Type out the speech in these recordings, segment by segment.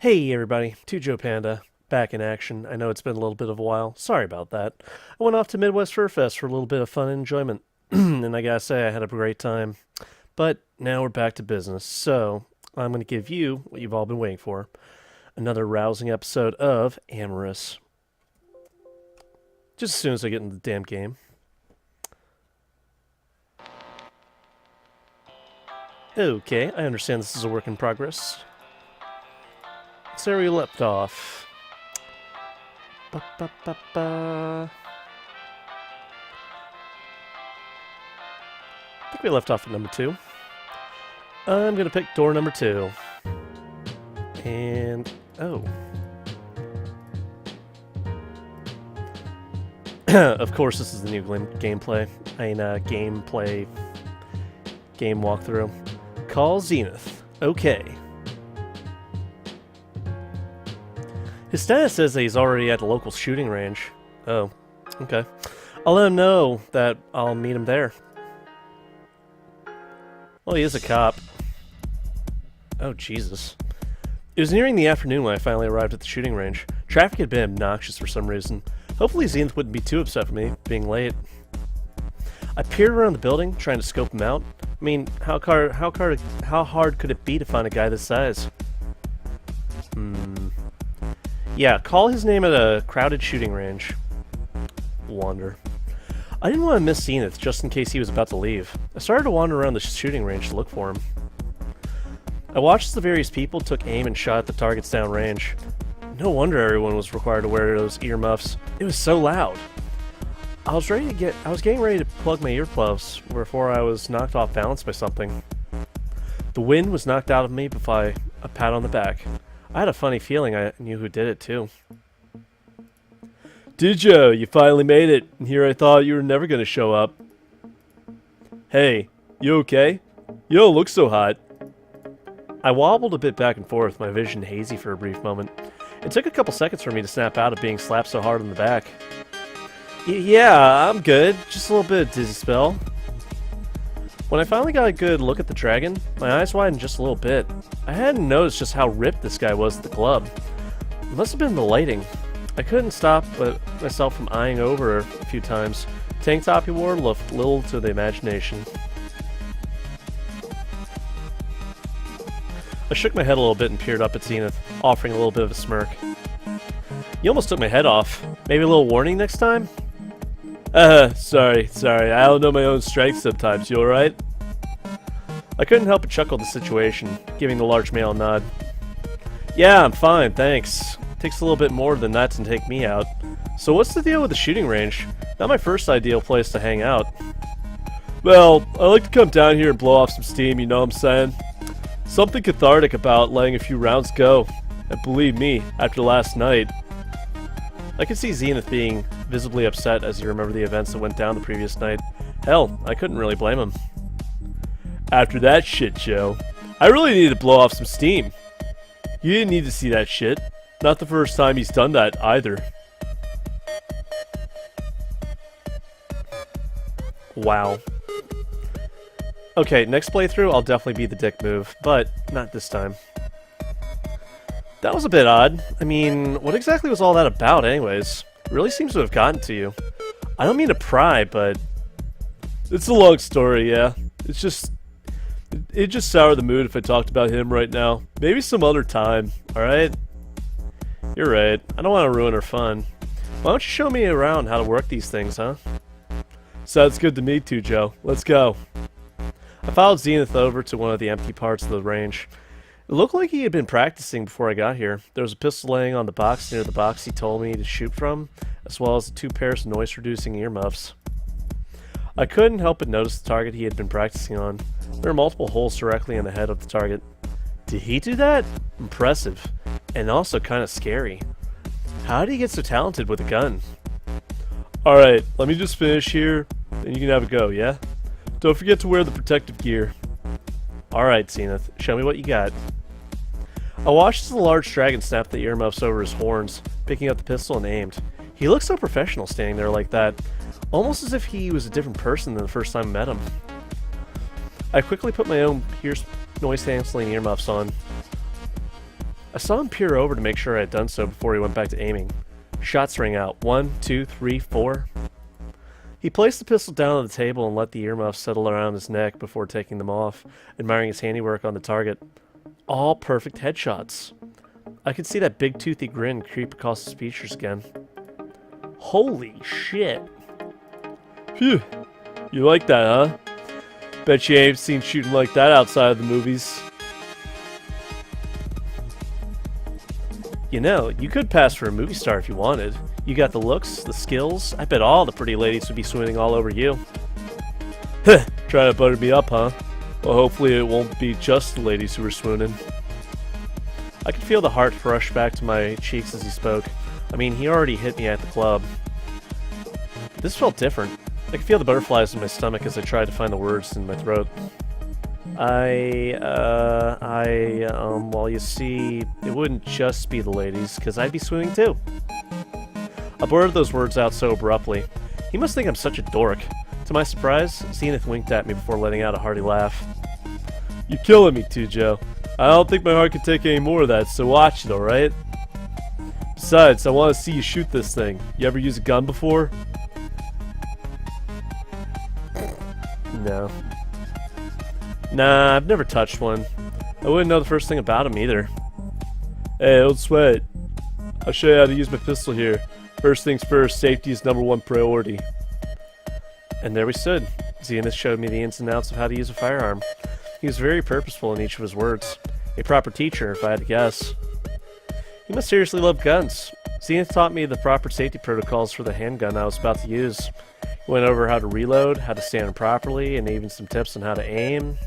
Hey everybody, 2Joe Panda, back in action. I know it's been a little bit of a while. Sorry about that. I went off to Midwest Fur Fest for a little bit of fun and enjoyment, and I gotta say I had a great time. But now we're back to business, so I'm gonna give you what you've all been waiting for. Another rousing episode of Amorous. Just as soon as I get in the damn game. Okay, I understand this is a work in progress. So we left off. Ba, ba, ba, ba. I think we left off at number 2. I'm gonna pick door number 2. And oh. Of course this is the new gameplay. Game walkthrough. Call Zenith. Okay. His status says that he's already at the local shooting range. Oh, okay. I'll let him know that I'll meet him there. Well, he is a cop. Oh, Jesus. It was nearing the afternoon when I finally arrived at the shooting range. Traffic had been obnoxious for some reason. Hopefully Zenith wouldn't be too upset for me being late. I peered around the building, trying to scope him out. I mean, how hard could it be to find a guy this size? Yeah, call his name at a crowded shooting range. Wander. I didn't want to miss Zenith just in case he was about to leave. I started to wander around the shooting range to look for him. I watched as the various people took aim and shot at the targets downrange. No wonder everyone was required to wear those earmuffs. It was so loud. I was getting ready to plug my earplugs before I was knocked off balance by something. The wind was knocked out of me by a pat on the back. I had a funny feeling I knew who did it, too. Did you finally made it, and here I thought you were never going to show up. Hey, you okay? You don't look so hot. I wobbled a bit back and forth, my vision hazy for a brief moment. It took a couple seconds for me to snap out of being slapped so hard on the back. Yeah, I'm good. Just a little bit of dizzy spell. When I finally got a good look at the dragon, my eyes widened just a little bit. I hadn't noticed just how ripped this guy was at the club. It must have been the lighting. I couldn't stop myself from eyeing over a few times. The tank top he wore left little to the imagination. I shook my head a little bit and peered up at Zenith, offering a little bit of a smirk. You almost took my head off. Maybe a little warning next time? Sorry. I don't know my own strength sometimes. You alright? I couldn't help but chuckle at the situation, giving the large male a nod. Yeah, I'm fine, thanks. Takes a little bit more than that to take me out. So what's the deal with the shooting range? Not my first ideal place to hang out. Well, I like to come down here and blow off some steam, you know what I'm saying? Something cathartic about letting a few rounds go. And believe me, after last night... I could see Zenith being visibly upset as he remembered the events that went down the previous night. Hell, I couldn't really blame him. After that shit show, I really needed to blow off some steam. You didn't need to see that shit. Not the first time he's done that, either. Wow. Okay, next playthrough, I'll definitely be the dick move, but not this time. That was a bit odd. I mean, what exactly was all that about anyways? It really seems to have gotten to you. I don't mean to pry, but... It's a long story, yeah. It just soured the mood if I talked about him right now. Maybe some other time, alright? You're right. I don't want to ruin our fun. Why don't you show me around how to work these things, huh? Sounds good to me too, Joe. Let's go. I followed Zenith over to one of the empty parts of the range. It looked like he had been practicing before I got here. There was a pistol laying on the box near the box he told me to shoot from, as well as 2 pairs of noise-reducing earmuffs. I couldn't help but notice the target he had been practicing on. There were multiple holes directly in the head of the target. Did he do that? Impressive. And also kind of scary. How did he get so talented with a gun? Alright, let me just finish here, and you can have a go, yeah? Don't forget to wear the protective gear. Alright, Zenith, show me what you got. I watched as the large dragon snapped the earmuffs over his horns, picking up the pistol and aimed. He looked so professional standing there like that, almost as if he was a different person than the first time I met him. I quickly put my own noise-canceling earmuffs on. I saw him peer over to make sure I had done so before he went back to aiming. Shots rang out. 1, 2, 3, 4. He placed the pistol down on the table and let the earmuffs settle around his neck before taking them off, admiring his handiwork on the target. All perfect headshots. I could see that big toothy grin creep across his features again. Holy shit. Phew. You like that, huh? Bet you ain't seen shooting like that outside of the movies. You know, you could pass for a movie star if you wanted. You got the looks, the skills. I bet all the pretty ladies would be swooning all over you. Heh, trying to butter me up, huh? Well, hopefully it won't be just the ladies who are swooning. I could feel the heart rush back to my cheeks as he spoke. I mean, he already hit me at the club. This felt different. I could feel the butterflies in my stomach as I tried to find the words in my throat. Well, you see, it wouldn't just be the ladies, because I'd be swooning too. I blurted those words out so abruptly. He must think I'm such a dork. To my surprise, Zenith winked at me before letting out a hearty laugh. You're killing me too, Joe. I don't think my heart can take any more of that, so watch it, alright? Besides, I want to see you shoot this thing. You ever use a gun before? No. Nah, I've never touched one. I wouldn't know the first thing about them either. Hey, don't sweat it. I'll show you how to use my pistol here. First things first, safety is #1 priority. And there we stood. Zenith showed me the ins and outs of how to use a firearm. He was very purposeful in each of his words. A proper teacher, if I had to guess. He must seriously love guns. Zenith taught me the proper safety protocols for the handgun I was about to use. He went over how to reload, how to stand properly, and even some tips on how to aim.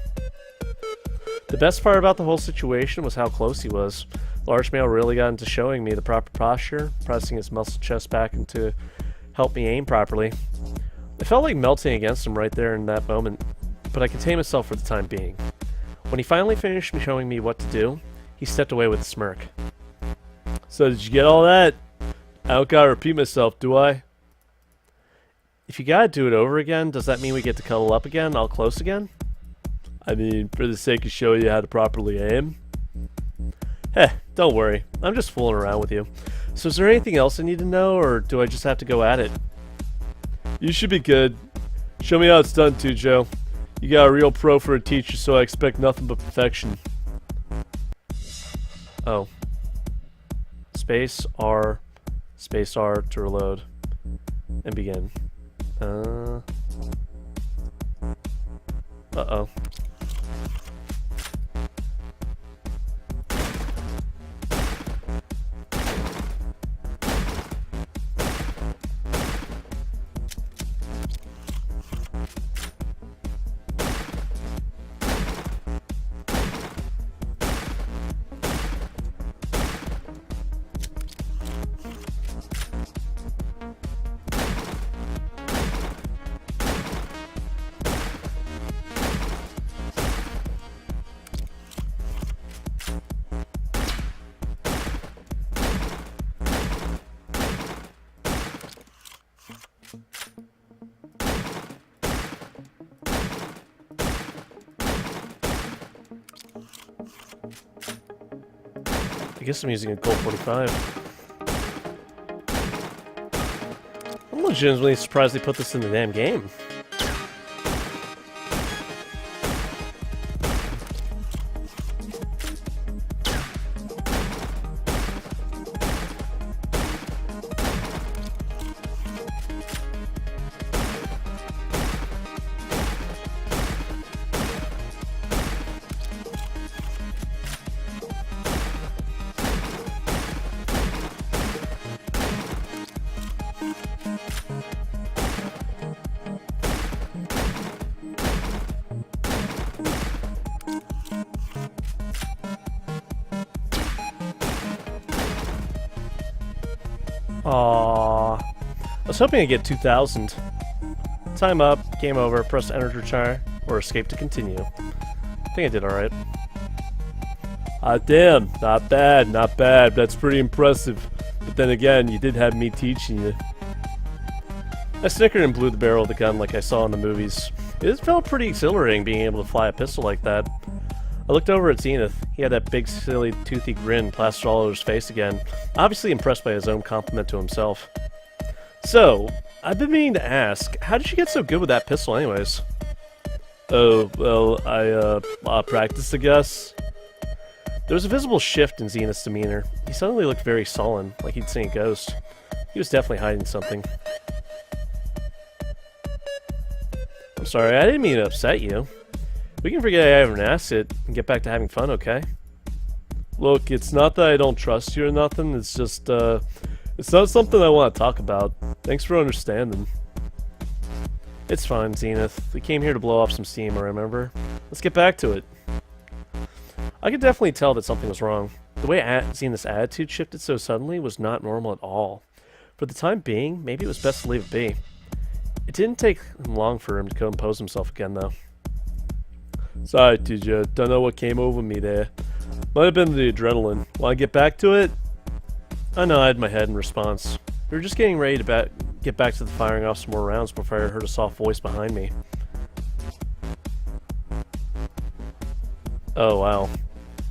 The best part about the whole situation was how close he was. Large male really got into showing me the proper posture, pressing his muscled chest back to help me aim properly. I felt like melting against him right there in that moment, but I contained myself for the time being. When he finally finished showing me what to do, he stepped away with a smirk. So did you get all that? I don't gotta repeat myself, do I? If you gotta do it over again, does that mean we get to cuddle up again, all close again? I mean, for the sake of showing you how to properly aim. Heh, don't worry. I'm just fooling around with you. So is there anything else I need to know, or do I just have to go at it? You should be good. Show me how it's done too, Joe. You got a real pro for a teacher, so I expect nothing but perfection. Oh. Space R to reload. And begin. Uh-oh. I guess I'm using a Colt 45. I'm legitimately surprised they put this in the damn game. Aww. I was hoping to get 2,000. Time up, game over, press enter to retire, or escape to continue. I think I did alright. Ah damn, not bad, not bad. That's pretty impressive. But then again, you did have me teaching you. I snickered and blew the barrel of the gun like I saw in the movies. It felt pretty exhilarating being able to fly a pistol like that. I looked over at Zenith. He had that big, silly, toothy grin plastered all over his face again, obviously impressed by his own compliment to himself. So, I've been meaning to ask, how did you get so good with that pistol anyways? Oh, well, I practiced, I guess. There was a visible shift in Zenith's demeanor. He suddenly looked very sullen, like he'd seen a ghost. He was definitely hiding something. I'm sorry, I didn't mean to upset you. We can forget I ever asked it and get back to having fun, okay? Look, it's not that I don't trust you or nothing, it's just, it's not something I want to talk about. Thanks for understanding. It's fine, Zenith. We came here to blow off some steam, I remember. Let's get back to it. I could definitely tell that something was wrong. The way Zenith's attitude shifted so suddenly was not normal at all. For the time being, maybe it was best to leave it be. It didn't take long for him to compose himself again, though. Sorry, TJ. Don't know what came over me there. Might have been the adrenaline. Want to get back to it? I nodded my head in response. We were just getting ready to get back to the firing off some more rounds before I heard a soft voice behind me. Oh, wow.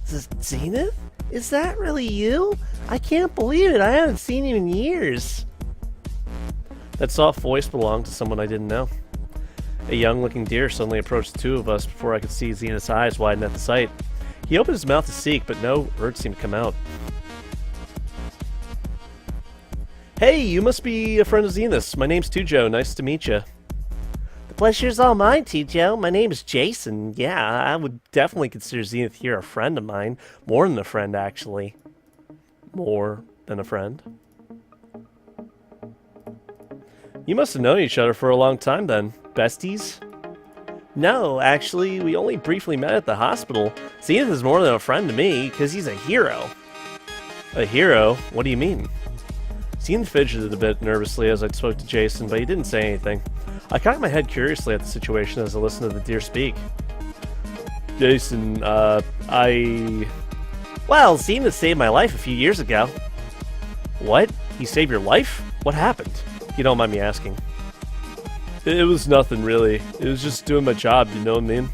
Zenith? Is that really you? I can't believe it. I haven't seen you in years. That soft voice belonged to someone I didn't know. A young-looking deer suddenly approached the two of us before I could see Zenith's eyes widen at the sight. He opened his mouth to seek, but no words seemed to come out. Hey, you must be a friend of Zenith's. My name's Tujo. Nice to meet you. The pleasure's all mine, Tujo. My name is Jason. Yeah, I would definitely consider Zenith here a friend of mine. More than a friend, actually. More than a friend? You must have known each other for a long time then. Besties? No, actually, we only briefly met at the hospital. Zenith is more than a friend to me, because he's a hero. A hero? What do you mean? Zenith fidgeted a bit nervously as I spoke to Jason, but he didn't say anything. I cocked my head curiously at the situation as I listened to the deer speak. Jason, Well, Zenith saved my life a few years ago. What? He saved your life? What happened? You don't mind me asking. It was nothing, really. It was just doing my job, you know what I mean?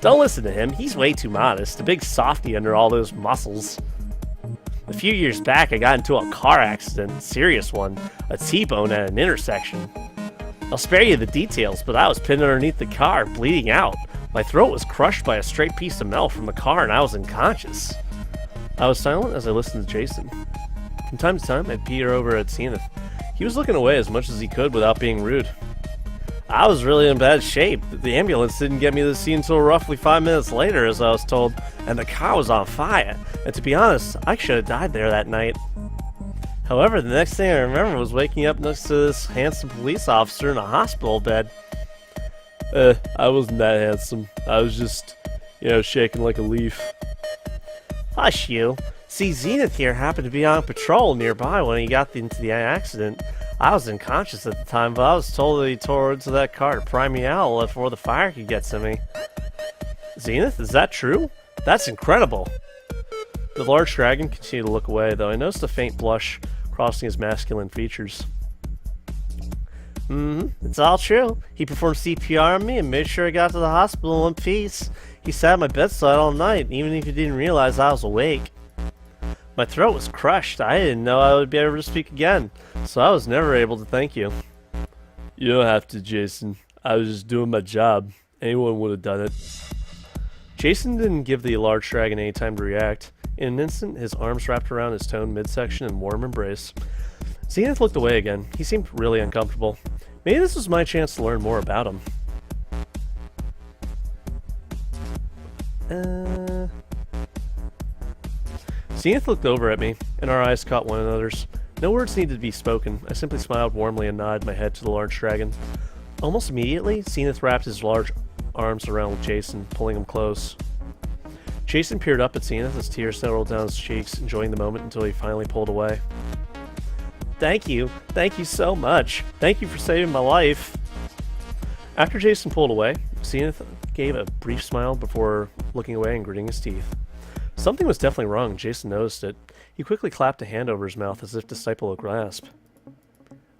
Don't listen to him. He's way too modest. A big softy under all those muscles. A few years back, I got into a car accident. A serious one. A T-bone at an intersection. I'll spare you the details, but I was pinned underneath the car, bleeding out. My throat was crushed by a straight piece of metal from the car, and I was unconscious. I was silent as I listened to Jason. From time to time, I'd peer over at Zenith. He was looking away as much as he could without being rude. I was really in bad shape. The ambulance didn't get me to the scene until roughly 5 minutes later, as I was told, and the car was on fire. And to be honest, I should have died there that night. However, the next thing I remember was waking up next to this handsome police officer in a hospital bed. I wasn't that handsome. I was just, shaking like a leaf. Hush you. See, Zenith here happened to be on patrol nearby when he got into the accident. I was unconscious at the time, but I was told that he tore into that car to pry me out before the fire could get to me. Zenith, is that true? That's incredible. The large dragon continued to look away, though I noticed a faint blush crossing his masculine features. It's all true. He performed CPR on me and made sure I got to the hospital in one piece. He sat at my bedside all night, even if he didn't realize I was awake. My throat was crushed. I didn't know I would be able to speak again, so I was never able to thank you. You don't have to, Jason. I was just doing my job. Anyone would have done it. Jason didn't give the large dragon any time to react. In an instant, his arms wrapped around his toned midsection in warm embrace. Zenith looked away again. He seemed really uncomfortable. Maybe this was my chance to learn more about him. Zenith looked over at me, and our eyes caught one another's. No words needed to be spoken. I simply smiled warmly and nodded my head to the large dragon. Almost immediately, Zenith wrapped his large arms around Jason, pulling him close. Jason peered up at Zenith as tears settled down his cheeks, enjoying the moment until he finally pulled away. Thank you. Thank you so much. Thank you for saving my life. After Jason pulled away, Zenith gave a brief smile before looking away and gritting his teeth. Something was definitely wrong. Jason noticed it. He quickly clapped a hand over his mouth as if to stifle a gasp.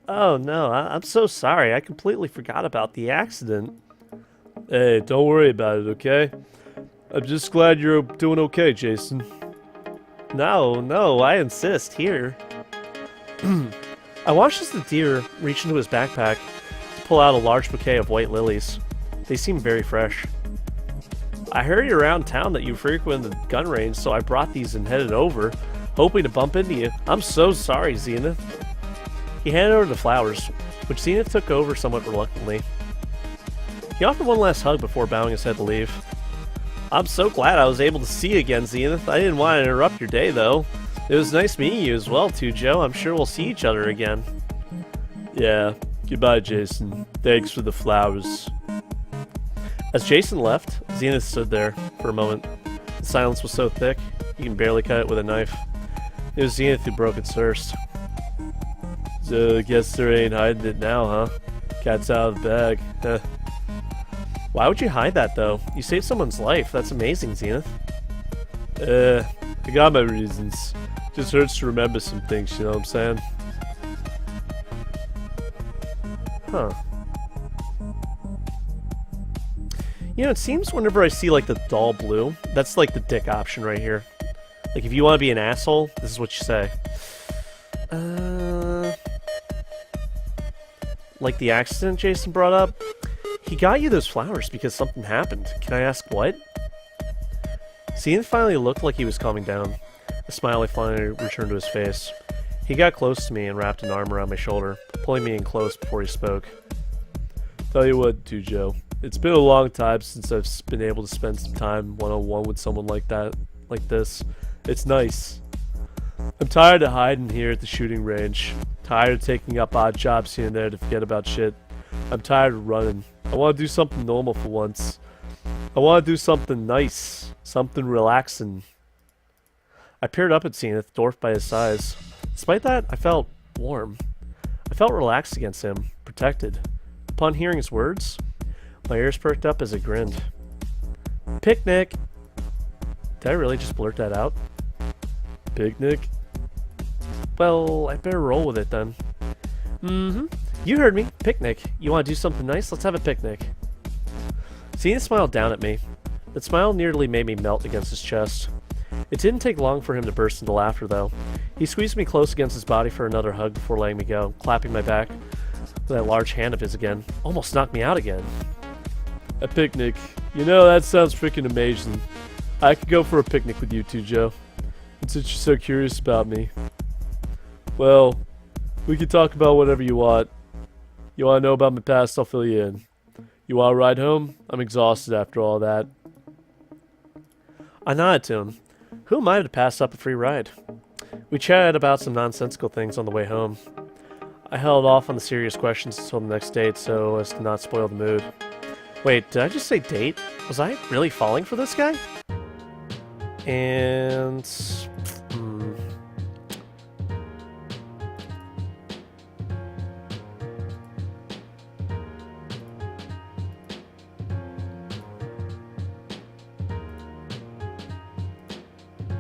Oh no, I'm so sorry. I completely forgot about the accident. Hey, don't worry about it, okay? I'm just glad you're doing okay, Jason. No, I insist. Here. I watched as the deer reached into his backpack to pull out a large bouquet of white lilies. They seemed very fresh. I heard around town that you frequent the gun range, so I brought these and headed over, hoping to bump into you. I'm so sorry, Zenith. He handed over the flowers, which Zenith took over somewhat reluctantly. He offered one last hug before bowing his head to leave. I'm so glad I was able to see you again, Zenith. I didn't want to interrupt your day, though. It was nice meeting you as well, too, Joe. I'm sure we'll see each other again. Yeah. Goodbye, Jason. Thanks for the flowers. As Jason left, Zenith stood there for a moment. The silence was so thick, you can barely cut it with a knife. It was Zenith who broke it first. So, guess there ain't hiding it now, huh? Cat's out of the bag. Why would you hide that, though? You saved someone's life. That's amazing, Zenith. I got my reasons. Just hurts to remember some things, you know what I'm saying? Huh. You know, it seems whenever I see, like, the dull blue, that's, like, the dick option right here. Like, if you want to be an asshole, this is what you say. Like the accident Jason brought up? He got you those flowers because something happened. Can I ask what? Zenith finally looked like he was calming down. A smile finally returned to his face. He got close to me and wrapped an arm around my shoulder, pulling me in close before he spoke. Tell you what, too, Joe. It's been a long time since I've been able to spend some time one-on-one with someone like this. It's nice. I'm tired of hiding here at the shooting range. Tired of taking up odd jobs here and there to forget about shit. I'm tired of running. I want to do something normal for once. I want to do something nice. Something relaxing. I peered up at Zenith, dwarfed by his size. Despite that, I felt warm. I felt relaxed against him, protected. Upon hearing his words, my ears perked up as I grinned. Picnic! Did I really just blurt that out? Picnic? Well, I better roll with it then. Mm-hmm. You heard me. Picnic. You want to do something nice? Let's have a picnic. Zenith smiled down at me. That smile nearly made me melt against his chest. It didn't take long for him to burst into laughter, though. He squeezed me close against his body for another hug before letting me go, clapping my back with that large hand of his again. Almost knocked me out again. A picnic. You know, that sounds freaking amazing. I could go for a picnic with you too, Joe. And since you're so curious about me, well, we can talk about whatever you want. You want to know about my past, I'll fill you in. You want to ride home? I'm exhausted after all that. I nodded to him. Who am I to pass up a free ride? We chatted about some nonsensical things on the way home. I held off on the serious questions until the next date so as to not spoil the mood. Wait, did I just say date? Was I really falling for this guy? And...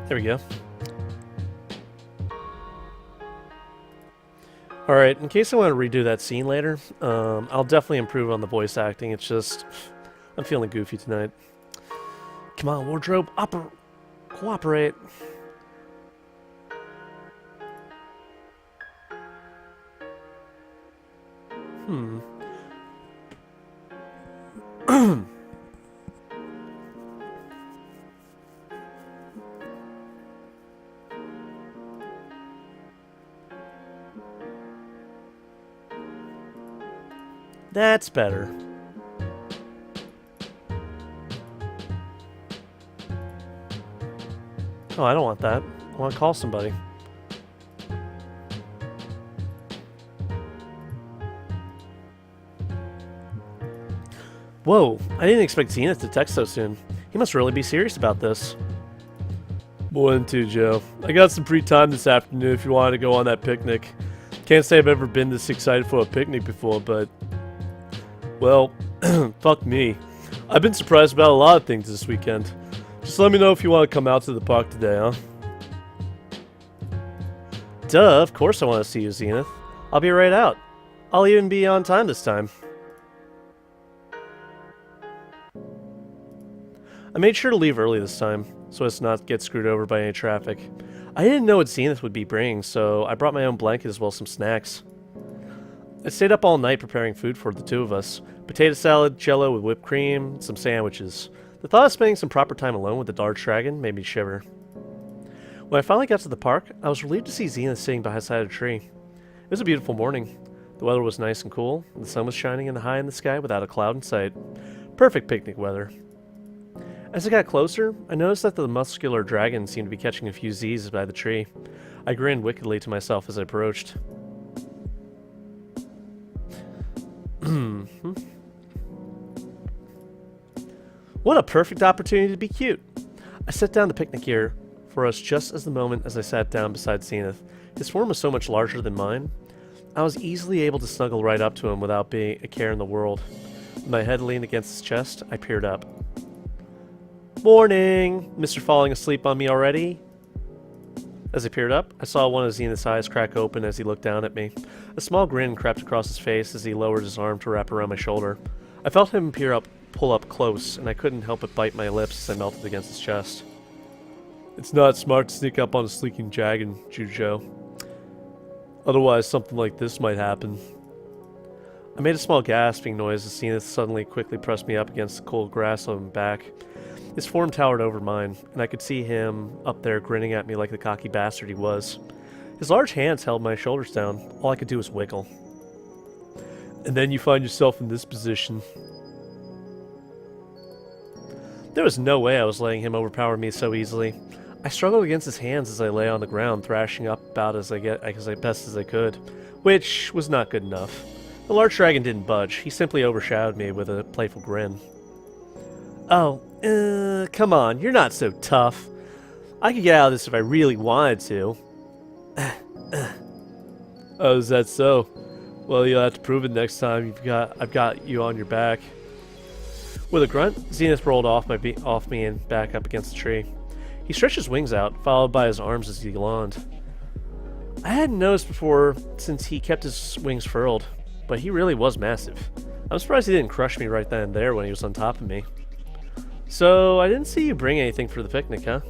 There we go. Alright, in case I want to redo that scene later, I'll definitely improve on the voice acting. It's just, I'm feeling goofy tonight. Come on, wardrobe, cooperate. That's better. Oh, I don't want that. I want to call somebody. Whoa, I didn't expect Zenith to text so soon. He must really be serious about this. More than two, Joe. I got some free time this afternoon if you wanted to go on that picnic. Can't say I've ever been this excited for a picnic before, but... well, fuck me. I've been surprised about a lot of things this weekend. Just let me know if you want to come out to the park today, huh? Duh, of course I want to see you, Zenith. I'll be right out. I'll even be on time this time. I made sure to leave early this time, so as to not get screwed over by any traffic. I didn't know what Zenith would be bringing, so I brought my own blanket as well as some snacks. I stayed up all night preparing food for the two of us. Potato salad, jello with whipped cream, some sandwiches. The thought of spending some proper time alone with the large dragon made me shiver. When I finally got to the park, I was relieved to see Zenith sitting by the side of a tree. It was a beautiful morning. The weather was nice and cool, and the sun was shining high in the sky without a cloud in sight. Perfect picnic weather. As I got closer, I noticed that the muscular dragon seemed to be catching a few Z's by the tree. I grinned wickedly to myself as I approached. What a perfect opportunity to be cute! I set down the picnic gear for us just as the moment as I sat down beside Zenith. His form was so much larger than mine. I was easily able to snuggle right up to him without being a care in the world. With my head leaned against his chest, I peered up. Morning! Mr. Falling asleep on me already? As I peered up, I saw one of Zenith's eyes crack open as he looked down at me. A small grin crept across his face as he lowered his arm to wrap around my shoulder. I felt him pull up close, and I couldn't help but bite my lips as I melted against his chest. It's not smart to sneak up on a sleeping dragon, Jujo. Otherwise, something like this might happen. I made a small gasping noise as Zenith suddenly quickly pressed me up against the cold grass on my back. His form towered over mine, and I could see him up there grinning at me like the cocky bastard he was. His large hands held my shoulders down. All I could do was wiggle. And then you find yourself in this position. There was no way I was letting him overpower me so easily. I struggled against his hands as I lay on the ground, thrashing up about as best as I could, which was not good enough. The large dragon didn't budge. He simply overshadowed me with a playful grin. Oh, come on, you're not so tough. I could get out of this if I really wanted to. Oh, is that so? Well, you'll have to prove it next time I've got you on your back. With a grunt, Zenith rolled off me and back up against the tree. He stretched his wings out, followed by his arms as he yawned. I hadn't noticed before since he kept his wings furled, but he really was massive. I'm surprised he didn't crush me right then and there when he was on top of me. So, I didn't see you bring anything for the picnic, huh?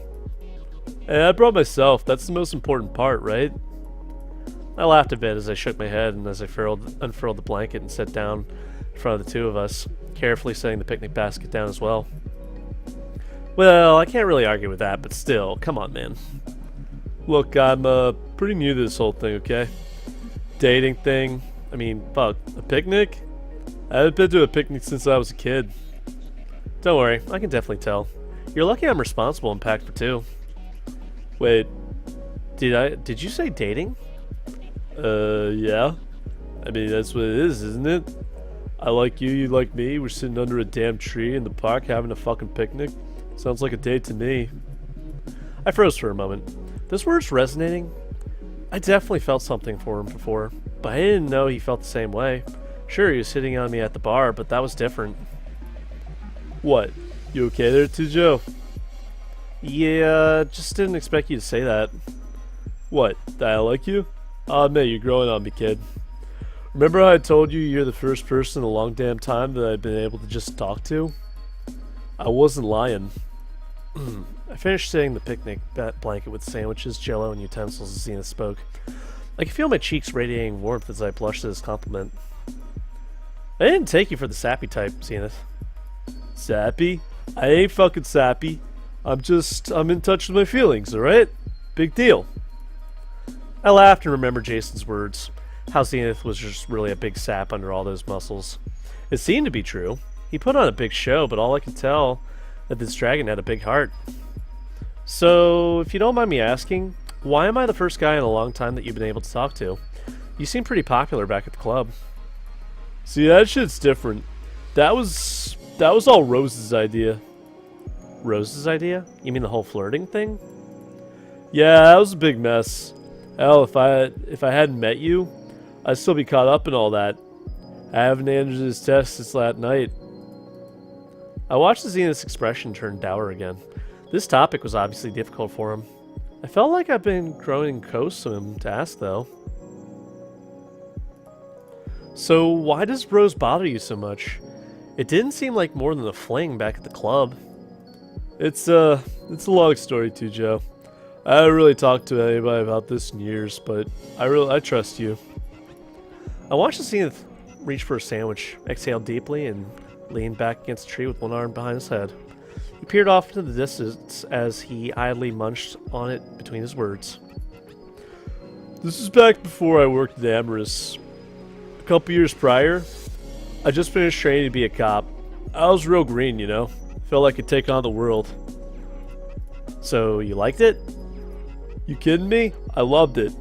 Hey, I brought myself. That's the most important part, right? I laughed a bit as I shook my head and as I unfurled the blanket and sat down in front of the two of us, carefully setting the picnic basket down as well. Well, I can't really argue with that, but still, come on, man. Look, I'm pretty new to this whole thing, okay? Dating thing. I mean, fuck, a picnic? I haven't been to a picnic since I was a kid. Don't worry, I can definitely tell. You're lucky I'm responsible and packed for two. Wait, did you say dating? Yeah. I mean, that's what it is, isn't it? I like you, you like me, we're sitting under a damn tree in the park having a fucking picnic. Sounds like a date to me. I froze for a moment. This word's resonating. I definitely felt something for him before, but I didn't know he felt the same way. Sure, he was hitting on me at the bar, but that was different. What? You okay there, Tujo? Yeah, just didn't expect you to say that. What? That I like you? I'll admit, you're growing on me, kid. Remember how I told you you're the first person in a long damn time that I've been able to just talk to? I wasn't lying. I finished setting the picnic blanket with sandwiches, jello, and utensils as Zenith spoke. I could feel my cheeks radiating warmth as I blushed at his compliment. I didn't take you for the sappy type, Zenith. Sappy? I ain't fucking sappy. I'm in touch with my feelings, alright? Big deal. I laughed and remembered Jason's words. How Zenith was just really a big sap under all those muscles. It seemed to be true. He put on a big show, but all I could tell that this dragon had a big heart. So, if you don't mind me asking, why am I the first guy in a long time that you've been able to talk to? You seem pretty popular back at the club. See, that shit's different. That was all Rose's idea. Rose's idea? You mean the whole flirting thing? Yeah, that was a big mess. Hell, if I hadn't met you, I'd still be caught up in all that. I haven't answered his test since last night. I watched the Zenith's expression turn dour again. This topic was obviously difficult for him. I felt like I've been growing close to him to ask, though. So, why does Rose bother you so much? It didn't seem like more than a fling back at the club. It's a long story too, Joe. I haven't really talked to anybody about this in years, but I trust you. I watched the Zenith reach for a sandwich, exhaled deeply, and leaned back against a tree with one arm behind his head. He peered off into the distance as he idly munched on it between his words. This is back before I worked at Amorous. A couple years prior, I just finished training to be a cop. I was real green, you know? Felt like I could take on the world. So, you liked it? You kidding me? I loved it.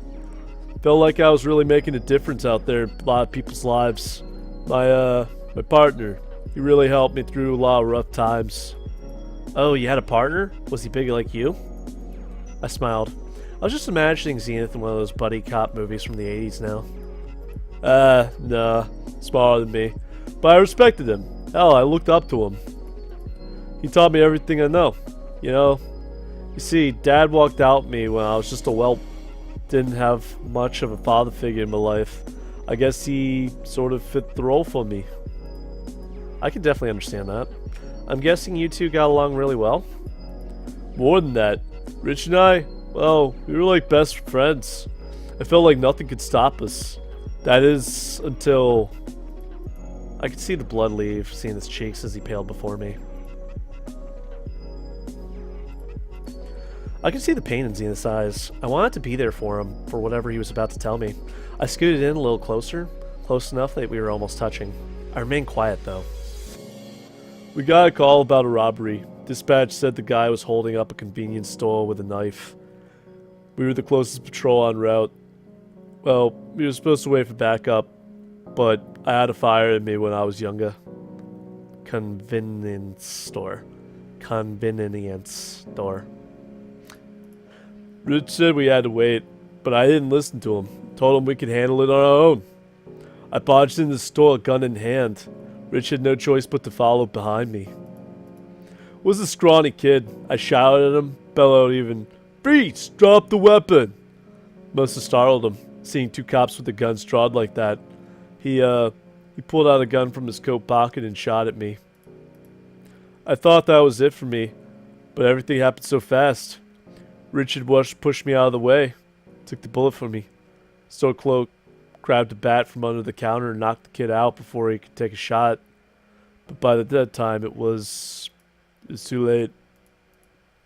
Felt like I was really making a difference out there in a lot of people's lives. My partner, he really helped me through a lot of rough times. Oh, you had a partner? Was he big like you? I smiled. I was just imagining Zenith in one of those buddy cop movies from the 80s now. Nah, smaller than me. But I respected him. Hell, I looked up to him. He taught me everything I know. You know, you see, Dad walked out me when I was just a whelp. Didn't have much of a father figure in my life. I guess he sort of fit the role for me. I can definitely understand that. I'm guessing you two got along really well? More than that, Rich and I, well, we were like best friends. I felt like nothing could stop us. That is, until... I could see the blood leave, seeing his cheeks as he paled before me. I could see the pain in Zenith's eyes. I wanted to be there for him, for whatever he was about to tell me. I scooted in a little closer, close enough that we were almost touching. I remained quiet, though. We got a call about a robbery. Dispatch said the guy was holding up a convenience store with a knife. We were the closest patrol en route. Well, we were supposed to wait for backup, but I had a fire in me when I was younger. Convenience store. Convenience store. Rich said we had to wait, but I didn't listen to him. Told him we could handle it on our own. I barged into the store, gun in hand. Rich had no choice but to follow behind me. Was a scrawny kid. I shouted at him, bellowed even, "Freeze! Drop the weapon!" Must have startled him, seeing two cops with the guns drawn like that. He pulled out a gun from his coat pocket and shot at me. I thought that was it for me, but everything happened so fast. Richard pushed me out of the way, took the bullet from me. Store clerk grabbed a bat from under the counter and knocked the kid out before he could take a shot. But by that time, it was too late.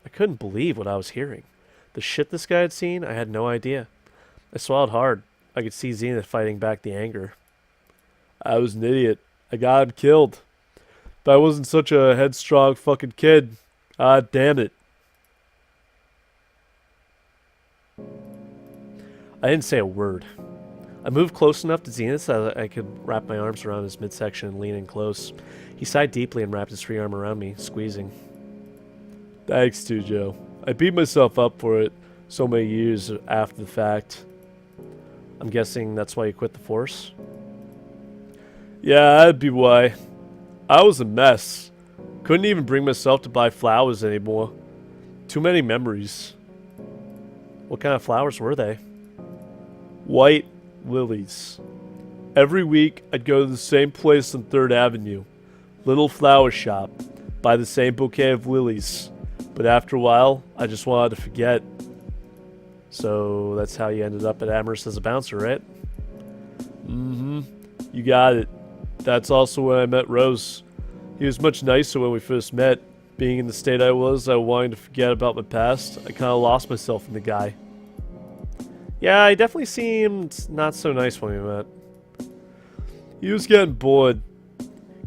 I couldn't believe what I was hearing. The shit this guy had seen, I had no idea. I swallowed hard. I could see Zenith fighting back the anger. I was an idiot. I got him killed. But I wasn't such a headstrong fucking kid. Ah, damn it. I didn't say a word. I moved close enough to Zenith so that I could wrap my arms around his midsection and lean in close. He sighed deeply and wrapped his free arm around me, squeezing. Thanks, too, Joe. I beat myself up for it so many years after the fact. I'm guessing that's why you quit the force? Yeah, that'd be why. I was a mess. Couldn't even bring myself to buy flowers anymore. Too many memories. What kind of flowers were they? White lilies. Every week, I'd go to the same place on 3rd Avenue. Little flower shop. Buy the same bouquet of lilies. But after a while, I just wanted to forget. So that's how you ended up at Amorous as a bouncer, right? Mm-hmm. You got it. That's also when I met Rose. He was much nicer when we first met. Being in the state I was wanting to forget about my past. I kind of lost myself in the guy. Yeah, he definitely seemed not so nice when we met. He was getting bored.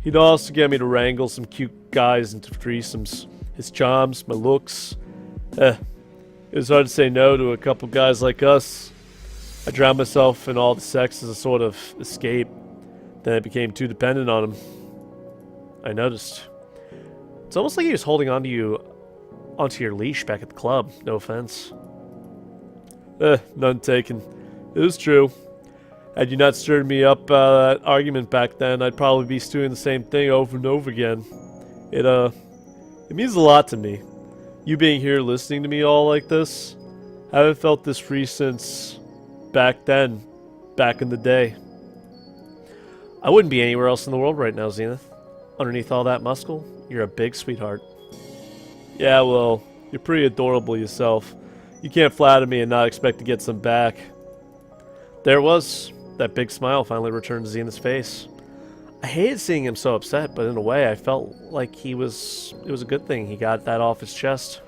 He'd also get me to wrangle some cute guys into threesomes. His charms, my looks. It was hard to say no to a couple guys like us. I drowned myself in all the sex as a sort of escape. Then I became too dependent on him. I noticed. It's almost like he was holding onto your leash back at the club. No offense. None taken. It was true. Had you not stirred me up that argument back then, I'd probably be doing the same thing over and over again. It means a lot to me. You being here listening to me all like this. I haven't felt this free since back then. Back in the day. I wouldn't be anywhere else in the world right now, Zenith. Underneath all that muscle, you're a big sweetheart. Yeah, well, you're pretty adorable yourself. You can't flatter me and not expect to get some back. There it was. That big smile finally returned to Zenith's face. I hated seeing him so upset, but in a way I felt like it was a good thing he got that off his chest.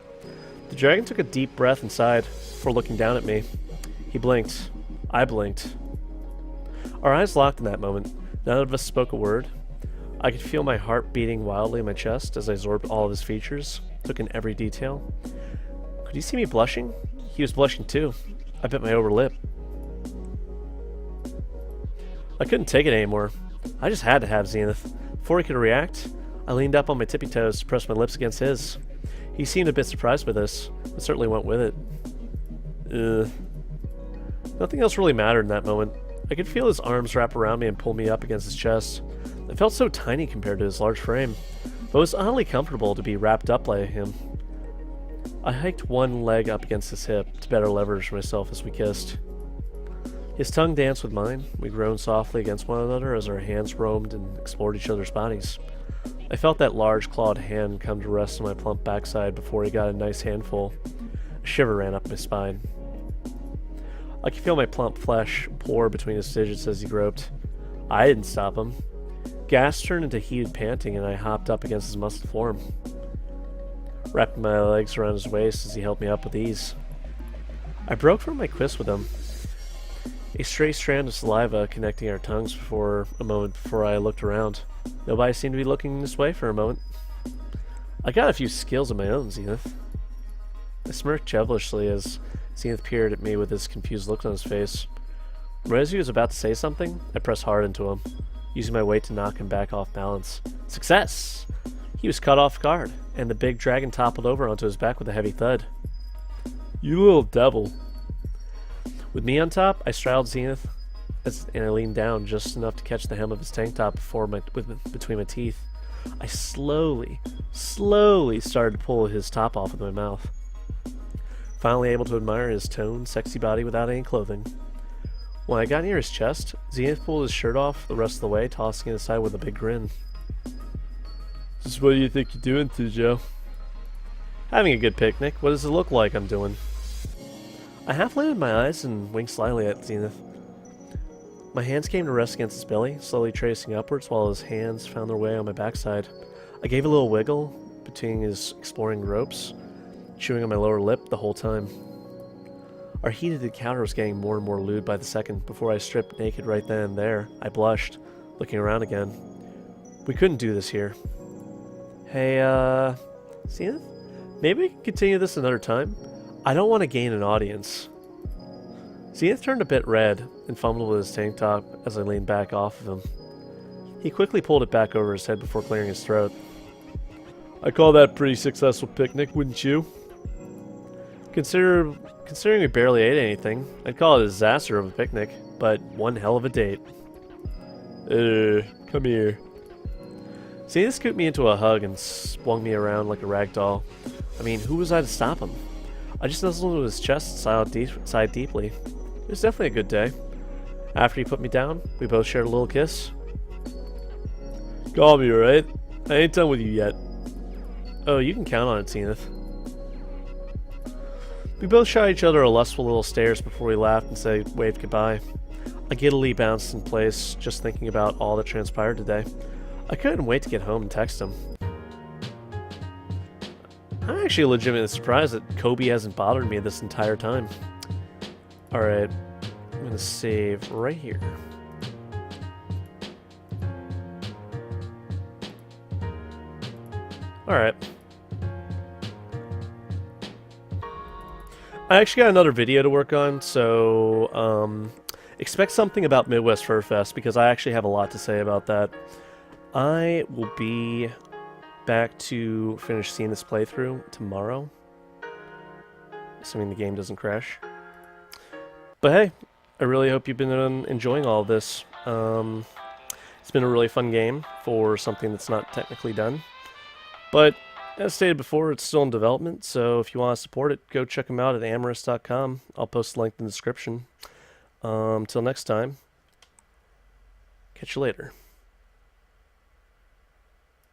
The dragon took a deep breath inside before looking down at me. He blinked. I blinked. Our eyes locked in that moment. None of us spoke a word. I could feel my heart beating wildly in my chest as I absorbed all of his features, took in every detail. Could he see me blushing? He was blushing too. I bit my over lip. I couldn't take it anymore. I just had to have Zenith. Before he could react, I leaned up on my tippy toes to press my lips against his. He seemed a bit surprised by this, but certainly went with it. Nothing else really mattered in that moment. I could feel his arms wrap around me and pull me up against his chest. I felt so tiny compared to his large frame, but it was oddly comfortable to be wrapped up by him. I hiked one leg up against his hip to better leverage myself as we kissed. His tongue danced with mine. We groaned softly against one another as our hands roamed and explored each other's bodies. I felt that large clawed hand come to rest on my plump backside before he got a nice handful. A shiver ran up my spine. I could feel my plump flesh pour between his digits as he groped. I didn't stop him. Gas turned into heated panting and I hopped up against his muscled form. Wrapped my legs around his waist as he held me up with ease. I broke from my kiss with him. A stray strand of saliva connecting our tongues for a moment before I looked around. Nobody seemed to be looking this way for a moment. I got a few skills of my own, Zenith. I smirked childishly as Zenith peered at me with his confused look on his face. Right as he was about to say something, I pressed hard into him, using my weight to knock him back off balance. Success! He was caught off guard, and the big dragon toppled over onto his back with a heavy thud. You little devil. With me on top, I straddled Zenith, and I leaned down just enough to catch the hem of his tank top between my teeth. I slowly started to pull his top off with my mouth. Finally able to admire his toned, sexy body without any clothing. When I got near his chest, Zenith pulled his shirt off the rest of the way, tossing it aside with a big grin. Just what do you think you're doing, Joe? Having a good picnic. What does it look like I'm doing? I half lifted my eyes and winked slyly at Zenith. My hands came to rest against his belly, slowly tracing upwards while his hands found their way on my backside. I gave a little wiggle between his exploring ropes, chewing on my lower lip the whole time. Our heated encounter was getting more and more lewd by the second. Before I stripped naked right then and there, I blushed, looking around again. We couldn't do this here. Hey, Zenith? Maybe we can continue this another time? I don't want to gain an audience. Zenith turned a bit red and fumbled with his tank top as I leaned back off of him. He quickly pulled it back over his head before clearing his throat. I call that a pretty successful picnic, wouldn't you? Considering we barely ate anything, I'd call it a disaster of a picnic, but one hell of a date. Come here. Zenith scooped me into a hug and swung me around like a rag doll. I mean, who was I to stop him? I just nuzzled into his chest and sighed deeply. It was definitely a good day. After he put me down, we both shared a little kiss. Call me, alright? I ain't done with you yet. Oh, you can count on it, Zenith. We both shot each other a lustful little stares before we laughed and waved goodbye. I giddily bounced in place, just thinking about all that transpired today. I couldn't wait to get home and text him. I'm actually legitimately surprised that Kobe hasn't bothered me this entire time. Alright, I'm gonna save right here. Alright. I actually got another video to work on, so expect something about Midwest Fur Fest because I actually have a lot to say about that. I will be back to finish seeing this playthrough tomorrow, assuming the game doesn't crash. But hey, I really hope you've been enjoying all of this. It's been a really fun game for something that's not technically done. But as stated before, it's still in development, so if you want to support it, go check them out at amorous.com. I'll post a link in the description. Till next time, catch you later.